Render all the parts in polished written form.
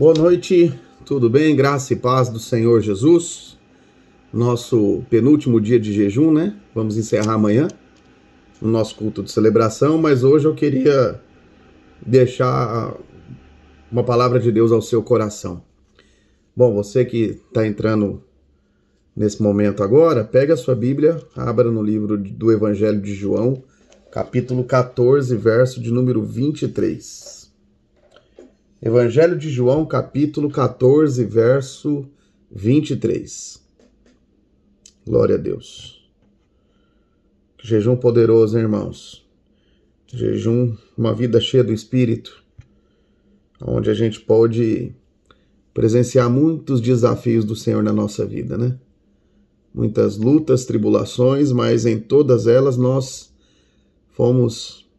Boa noite, tudo bem? Graça e paz do Senhor Jesus. Nosso penúltimo dia de jejum, né? Vamos encerrar amanhã o nosso culto de celebração, mas hoje eu queria deixar uma palavra de Deus ao seu coração. Bom, você que está entrando nesse momento agora, pega a sua Bíblia, abra no livro do Evangelho de João, capítulo 14, verso de número 23. Evangelho de João, capítulo 14, verso 23. Glória a Deus. Jejum poderoso, hein, irmãos? Jejum, uma vida cheia do Espírito, onde a gente pode presenciar muitos desafios do Senhor na nossa vida, né? Muitas lutas, tribulações, mas em todas elas nós fomos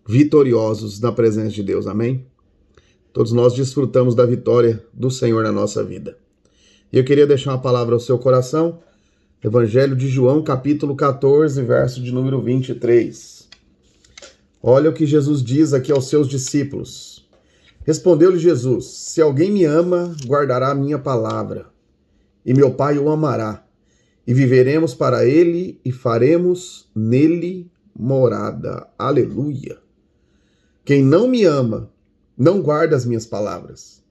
vitoriosos na presença de Deus, amém? Todos nós desfrutamos da vitória do Senhor na nossa vida. E eu queria deixar uma palavra ao seu coração, Evangelho de João, capítulo 14, verso de número 23. Olha o que Jesus diz aqui aos seus discípulos. Respondeu-lhe Jesus: se alguém me ama, guardará a minha palavra, e meu Pai o amará, e viveremos para ele e faremos nele morada. Aleluia! Quem não me ama, não guarda as minhas palavras,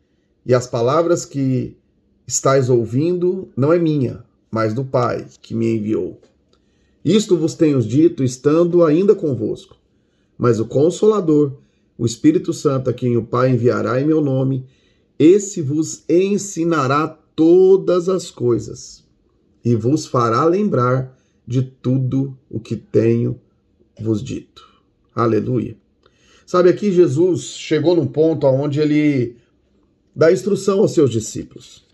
e as palavras que estais ouvindo não é minha, mas do Pai que me enviou. Isto vos tenho dito, estando ainda convosco. Mas o Consolador, o Espírito Santo, a quem o Pai enviará em meu nome, esse vos ensinará todas as coisas, e vos fará lembrar de tudo o que tenho vos dito. Aleluia. Sabe, aqui Jesus chegou num ponto onde ele dá instrução aos seus discípulos.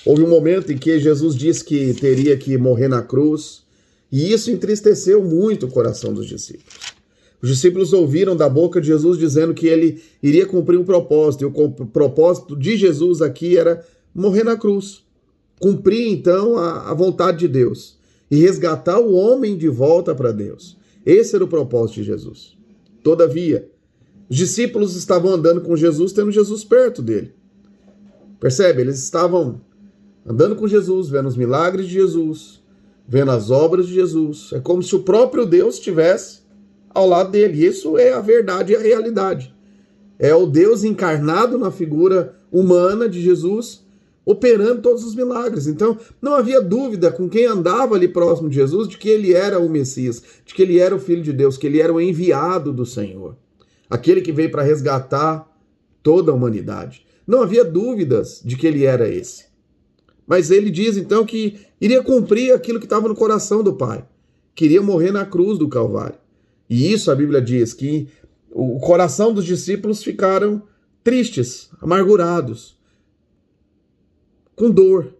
Houve um momento em que Jesus disse que teria que morrer na cruz, e isso entristeceu muito o coração dos discípulos. Os discípulos ouviram da boca de Jesus dizendo que ele iria cumprir um propósito, e o propósito de Jesus aqui era morrer na cruz. Cumprir, então, a vontade de Deus e resgatar o homem de volta para Deus. Esse era o propósito de Jesus. Todavia, os discípulos estavam andando com Jesus, tendo Jesus perto dele. Percebe? Eles estavam andando com Jesus, vendo os milagres de Jesus, vendo as obras de Jesus. É como se o próprio Deus estivesse ao lado dele. E isso é a verdade e a realidade. É o Deus encarnado na figura humana de Jesus, operando todos os milagres. Então, não havia dúvida com quem andava ali próximo de Jesus de que ele era o Messias, de que ele era o Filho de Deus, que ele era o enviado do Senhor. Aquele que veio para resgatar toda a humanidade. Não havia dúvidas de que ele era esse. Mas ele diz então que iria cumprir aquilo que estava no coração do Pai. Queria morrer na cruz do Calvário. E isso a Bíblia diz que o coração dos discípulos ficaram tristes, amargurados, com dor.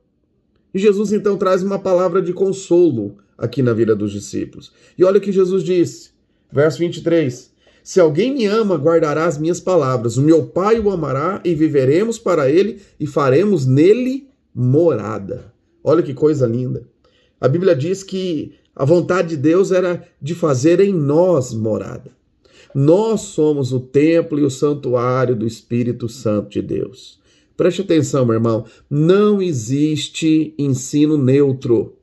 E Jesus então traz uma palavra de consolo aqui na vida dos discípulos. E olha o que Jesus disse, verso 23. Se alguém me ama, guardará as minhas palavras. O meu Pai o amará e viveremos para ele e faremos nele morada. Olha que coisa linda. A Bíblia diz que a vontade de Deus era de fazer em nós morada. Nós somos o templo e o santuário do Espírito Santo de Deus. Preste atenção, meu irmão. Não existe ensino neutro.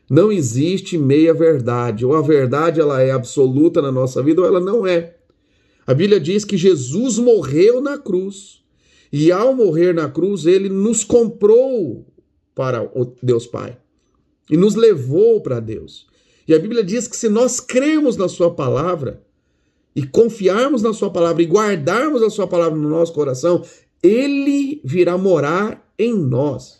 Não existe meia verdade. Ou a verdade ela é absoluta na nossa vida ou ela não é. A Bíblia diz que Jesus morreu na cruz. E ao morrer na cruz, ele nos comprou para o Deus Pai. E nos levou para Deus. E a Bíblia diz que se nós cremos na sua palavra, e confiarmos na sua palavra, e guardarmos a sua palavra no nosso coração, ele virá morar em nós.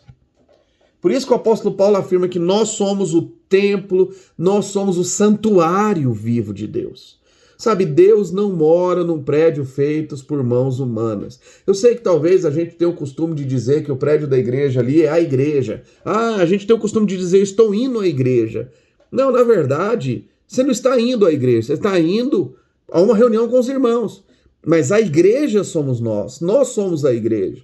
Por isso que o apóstolo Paulo afirma que nós somos o templo, nós somos o santuário vivo de Deus. Sabe, Deus não mora num prédio feito por mãos humanas. Eu sei que talvez a gente tenha o costume de dizer que o prédio da igreja ali é a igreja. A gente tem o costume de dizer, estou indo à igreja. Não, na verdade, você não está indo à igreja, você está indo a uma reunião com os irmãos. Mas a igreja somos nós somos a igreja.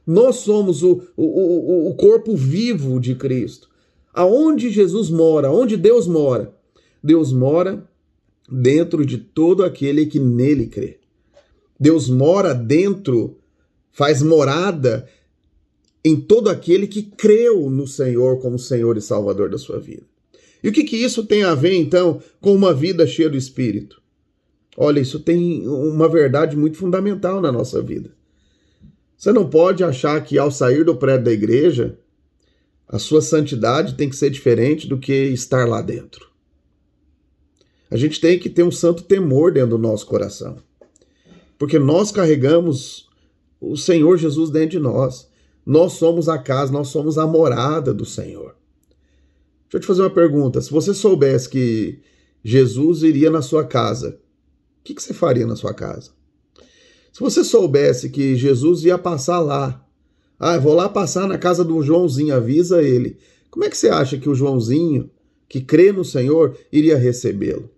Nós somos o corpo vivo de Cristo. Aonde Jesus mora, onde Deus mora? Deus mora dentro de todo aquele que nele crê. Deus mora dentro, faz morada em todo aquele que creu no Senhor como Senhor e Salvador da sua vida. E o que isso tem a ver, então, com uma vida cheia do Espírito? Olha, isso tem uma verdade muito fundamental na nossa vida. Você não pode achar que ao sair do prédio da igreja, a sua santidade tem que ser diferente do que estar lá dentro. A gente tem que ter um santo temor dentro do nosso coração. Porque nós carregamos o Senhor Jesus dentro de nós. Nós somos a casa, nós somos a morada do Senhor. Deixa eu te fazer uma pergunta. Se você soubesse que Jesus iria na sua casa, o que você faria na sua casa? Se você soubesse que Jesus ia passar lá, eu vou lá passar na casa do Joãozinho, avisa ele. Como é que você acha que o Joãozinho, que crê no Senhor, iria recebê-lo?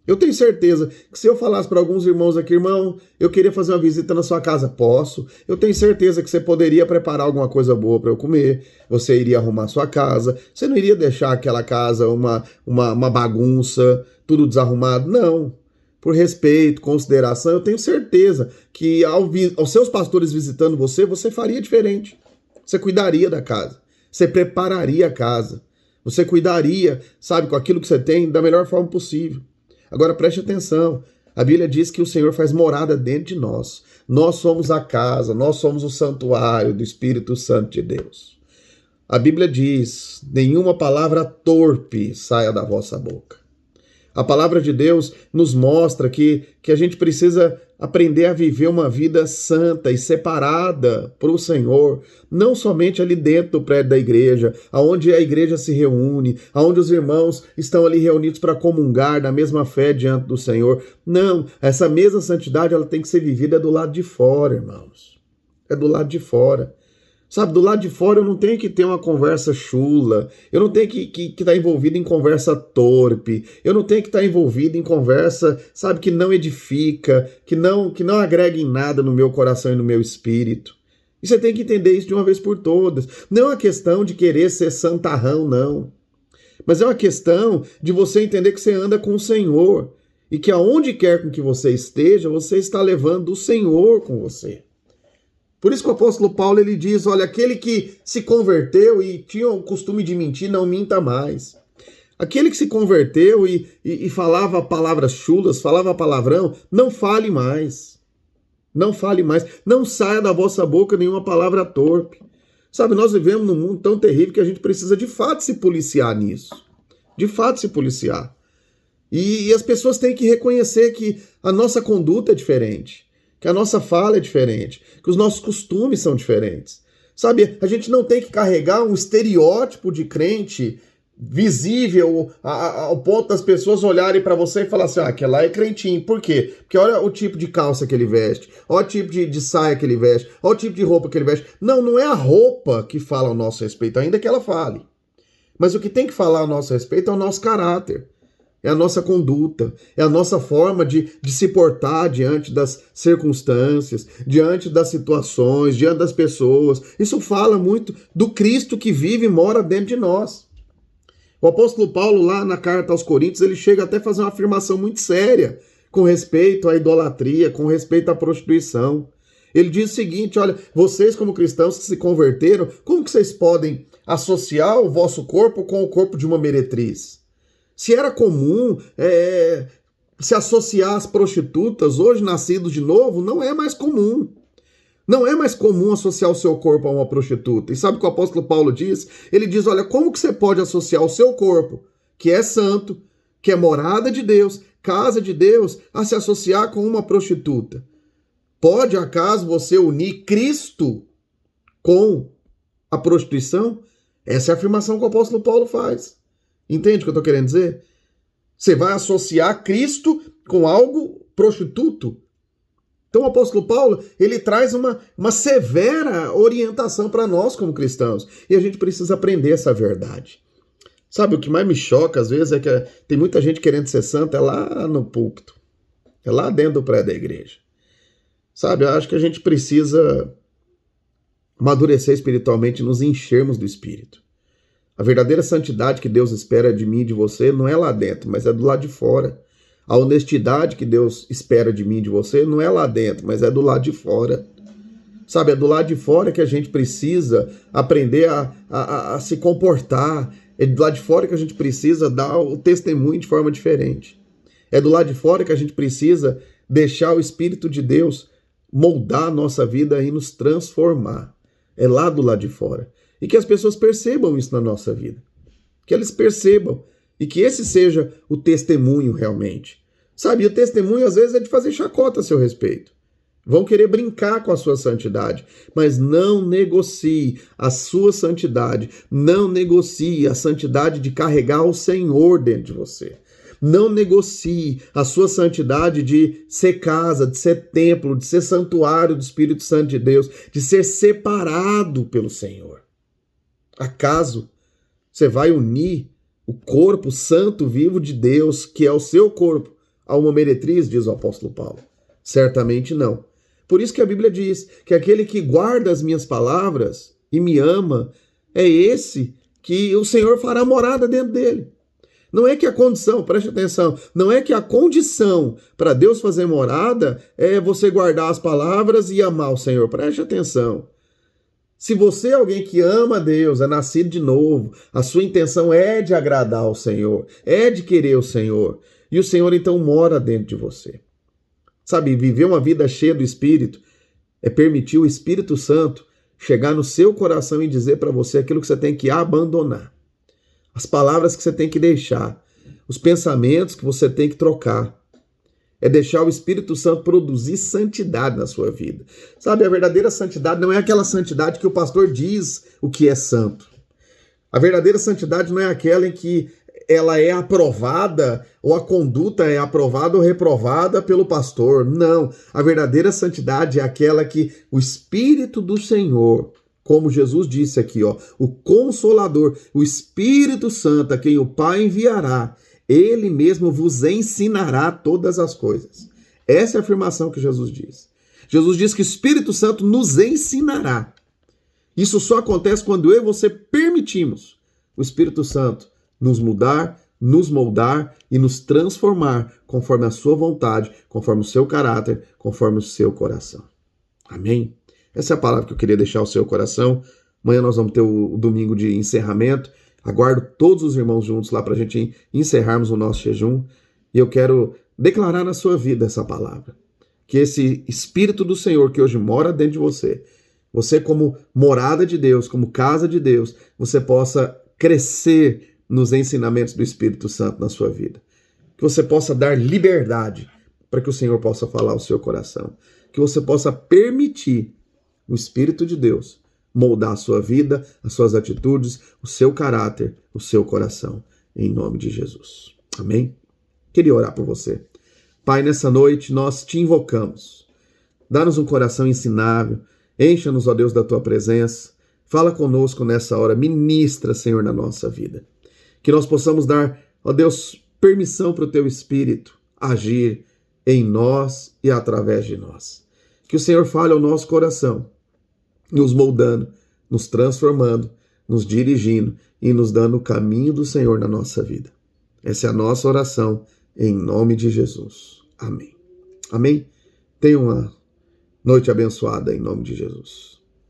Eu tenho certeza que se eu falasse para alguns irmãos aqui, irmão, eu queria fazer uma visita na sua casa, posso. Eu tenho certeza que você poderia preparar alguma coisa boa para eu comer, você iria arrumar sua casa, você não iria deixar aquela casa uma bagunça, tudo desarrumado, não. Por respeito, consideração, eu tenho certeza que aos seus pastores visitando você faria diferente. Você cuidaria da casa, você prepararia a casa, você cuidaria, sabe, com aquilo que você tem da melhor forma possível. Agora preste atenção, a Bíblia diz que o Senhor faz morada dentro de nós. Nós somos a casa, nós somos o santuário do Espírito Santo de Deus. A Bíblia diz, nenhuma palavra torpe saia da vossa boca. A palavra de Deus nos mostra que a gente precisa aprender a viver uma vida santa e separada para o Senhor, não somente ali dentro do prédio da igreja, aonde a igreja se reúne, aonde os irmãos estão ali reunidos para comungar da mesma fé diante do Senhor. Não, essa mesma santidade ela tem que ser vivida do lado de fora, irmãos. É do lado de fora. Sabe, do lado de fora eu não tenho que ter uma conversa chula, eu não tenho que estar envolvido em conversa torpe, eu não tenho que estar envolvido em conversa, sabe, que não edifica, que não agrega em nada no meu coração e no meu espírito. E você tem que entender isso de uma vez por todas. Não é uma questão de querer ser santarrão, não. Mas é uma questão de você entender que você anda com o Senhor e que aonde quer com que você esteja, você está levando o Senhor com você. Por isso que o apóstolo Paulo ele diz, olha, aquele que se converteu e tinha o costume de mentir, não minta mais. Aquele que se converteu e falava palavras chulas, falava palavrão, não fale mais. Não fale mais. Não saia da vossa boca nenhuma palavra torpe. Sabe, nós vivemos num mundo tão terrível que a gente precisa de fato se policiar nisso. De fato se policiar. E as pessoas têm que reconhecer que a nossa conduta é diferente. Que a nossa fala é diferente, que os nossos costumes são diferentes. Sabe, a gente não tem que carregar um estereótipo de crente visível ao ponto das pessoas olharem para você e falar assim, aquele lá é crentinho. Por quê? Porque olha o tipo de calça que ele veste, olha o tipo de saia que ele veste, olha o tipo de roupa que ele veste. Não é a roupa que fala ao nosso respeito, ainda que ela fale. Mas o que tem que falar ao nosso respeito é o nosso caráter. É a nossa conduta, é a nossa forma de se portar diante das circunstâncias, diante das situações, diante das pessoas. Isso fala muito do Cristo que vive e mora dentro de nós. O apóstolo Paulo, lá na carta aos Coríntios, ele chega até a fazer uma afirmação muito séria com respeito à idolatria, com respeito à prostituição. Ele diz o seguinte, olha, vocês como cristãos que se converteram, como que vocês podem associar o vosso corpo com o corpo de uma meretriz? Se era comum se associar às prostitutas, hoje nascidos de novo, não é mais comum. Não é mais comum associar o seu corpo a uma prostituta. E sabe o que o apóstolo Paulo diz? Ele diz, olha, como que você pode associar o seu corpo, que é santo, que é morada de Deus, casa de Deus, a se associar com uma prostituta? Pode, acaso, você unir Cristo com a prostituição? Essa é a afirmação que o apóstolo Paulo faz. Entende o que eu estou querendo dizer? Você vai associar Cristo com algo prostituto. Então o apóstolo Paulo, ele traz uma severa orientação para nós como cristãos. E a gente precisa aprender essa verdade. Sabe, o que mais me choca às vezes é que tem muita gente querendo ser santa é lá no púlpito. É lá dentro do prédio da igreja. Sabe, eu acho que a gente precisa amadurecer espiritualmente e nos enchermos do Espírito. A verdadeira santidade que Deus espera de mim e de você não é lá dentro, mas é do lado de fora. A honestidade que Deus espera de mim e de você não é lá dentro, mas é do lado de fora. Sabe, é do lado de fora que a gente precisa aprender a se comportar. É do lado de fora que a gente precisa dar o testemunho de forma diferente. É do lado de fora que a gente precisa deixar o Espírito de Deus moldar a nossa vida e nos transformar. É lá do lado de fora. E que as pessoas percebam isso na nossa vida. Que eles percebam. E que esse seja o testemunho realmente. Sabe, e o testemunho às vezes é de fazer chacota a seu respeito. Vão querer brincar com a sua santidade, mas não negocie a sua santidade, não negocie a santidade de carregar o Senhor dentro de você. Não negocie a sua santidade de ser casa, de ser templo, de ser santuário do Espírito Santo de Deus, de ser separado pelo Senhor. Acaso você vai unir o corpo santo vivo de Deus, que é o seu corpo, a uma meretriz, diz o apóstolo Paulo? Certamente não. Por isso que a Bíblia diz que aquele que guarda as minhas palavras e me ama, é esse que o Senhor fará morada dentro dele. Não é que a condição, preste atenção, não é que a condição para Deus fazer morada é você guardar as palavras e amar o Senhor. Preste atenção. Se você é alguém que ama a Deus, é nascido de novo, a sua intenção é de agradar ao Senhor, é de querer o Senhor, e o Senhor então mora dentro de você. Sabe, viver uma vida cheia do Espírito é permitir o Espírito Santo chegar no seu coração e dizer para você aquilo que você tem que abandonar. As palavras que você tem que deixar. Os pensamentos que você tem que trocar. É deixar o Espírito Santo produzir santidade na sua vida. Sabe, a verdadeira santidade não é aquela santidade que o pastor diz o que é santo. A verdadeira santidade não é aquela em que ela é aprovada, ou a conduta é aprovada ou reprovada pelo pastor. Não. A verdadeira santidade é aquela que o Espírito do Senhor, como Jesus disse aqui, o Consolador, o Espírito Santo, a quem o Pai enviará, ele mesmo vos ensinará todas as coisas. Essa é a afirmação que Jesus diz. Jesus diz que o Espírito Santo nos ensinará. Isso só acontece quando eu e você permitimos o Espírito Santo nos mudar, nos moldar e nos transformar conforme a sua vontade, conforme o seu caráter, conforme o seu coração. Amém? Essa é a palavra que eu queria deixar ao seu coração. Amanhã nós vamos ter o domingo de encerramento. Aguardo todos os irmãos juntos lá para a gente encerrarmos o nosso jejum. E eu quero declarar na sua vida essa palavra. Que esse Espírito do Senhor que hoje mora dentro de você, você como morada de Deus, como casa de Deus, você possa crescer nos ensinamentos do Espírito Santo na sua vida. Que você possa dar liberdade para que o Senhor possa falar ao seu coração. Que você possa permitir o Espírito de Deus moldar a sua vida, as suas atitudes, o seu caráter, o seu coração. Em nome de Jesus. Amém? Queria orar por você. Pai, nessa noite nós te invocamos. Dá-nos um coração ensinável. Encha-nos, ó Deus, da tua presença. Fala conosco nessa hora. Ministra, Senhor, na nossa vida. Que nós possamos dar, ó Deus, permissão para o teu Espírito agir em nós e através de nós. Que o Senhor fale ao nosso coração, nos moldando, nos transformando, nos dirigindo e nos dando o caminho do Senhor na nossa vida. Essa é a nossa oração, em nome de Jesus. Amém. Amém? Tenha uma noite abençoada, em nome de Jesus.